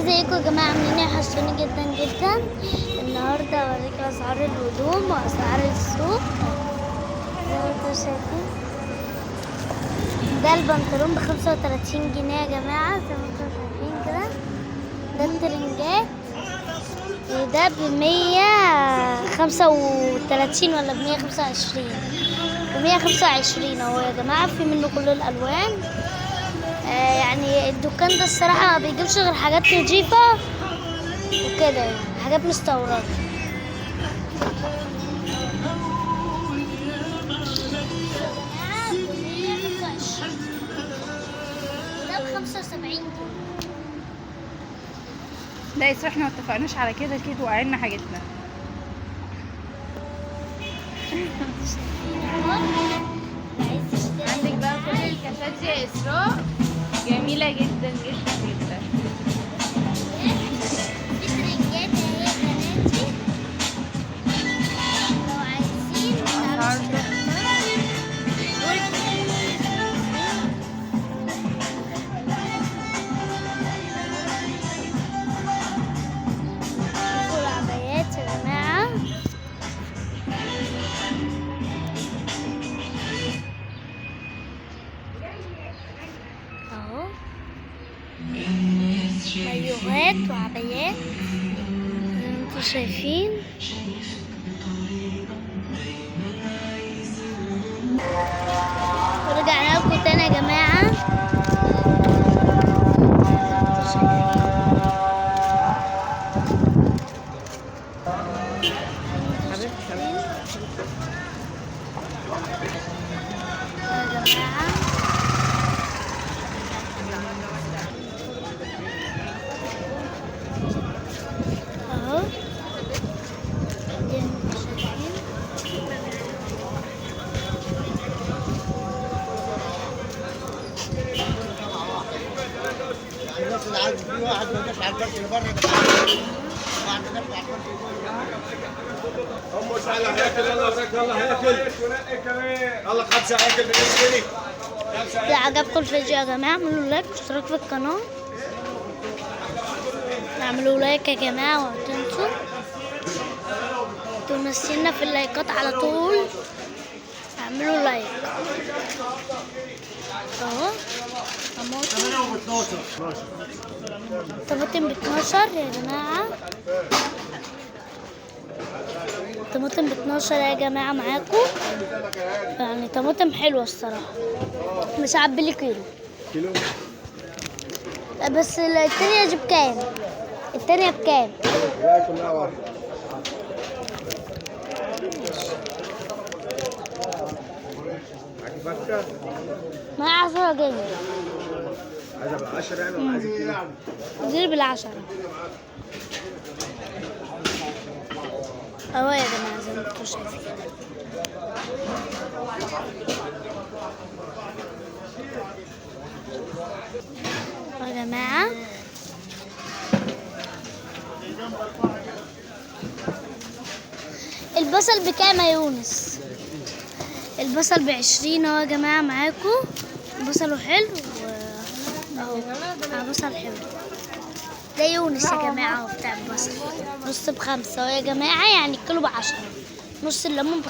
ازيكم يا جماعه؟ عاملين ايه؟ وحشتوني جدا جدا. النهارده اوريكم اسعار الهدوم واسعار السوق زي ما انتم شايفين. ده البنطلون ب35 جنيه يا جماعه، زي ما انتم شايفين كده. ده الترنجات وده ب135 ولا ب125 ب125 اهو يا جماعه. في منه كل الالوان. يعني الدكان ده الصراحه ما بيجيبش غير حاجات نضيفه وكده، يعني حاجات مستورده. ده ب75 جنيه. لا يسرا، احنا ما اتفقناش على كده وقعنا حاجتنا. عندك بقى كل الكاسات دي يا اسراء، جميله جدا جدا جدا. دي ترنجات اهي يا بناتي، لو عايزين شوفوا العبايات يا جماعه اهو، مايوهات وعبايات زي ما انتوا شايفين. ورجعنا لكم تاني يا جماعة. يا جماعة اهو، زي ما انتوا شايفين. الناس اللي عايز في واحد ما جاش على الكرسي اللي بره ده واحد ما جاش على الكرسي ام سهله هياكل. يلا وراك، يلا هياكل. يلا 5 هياكل ب 2 جنيه. إذا عجبكم الفيديو يا جماعة اعملوا لايك واشتراك في القناة. اعملوا لايك يا جماعة وما تنسوا تمسينا في اللايكات على طول. اعملوا لايك اهو. طماطم ب12 يا جماعة، طماطم ب12 يا جماعة معاكم. يعني طماطم حلوة الصراحة، مش عبلي كيلو. لا بس التانية دي بكام؟ التانية بكام؟ لا كلها واحد. عجبك؟ ما 10 جنيه. عايزة ب10 يعني ولا عايزة كيلو؟ دي ب10 اهو يا جماعة زي ما انتوا شايفين. يا جماعة البصل بكام يا يونس؟ البصل ب20 اهو يا جماعة معاكم. بصله حلو اهو، بصل حلو. ده يونس يا جماعة اهو بتاع البصل. نص ب5 اهو يا جماعة، يعني الكيلو ب10. نص الليمون ب5.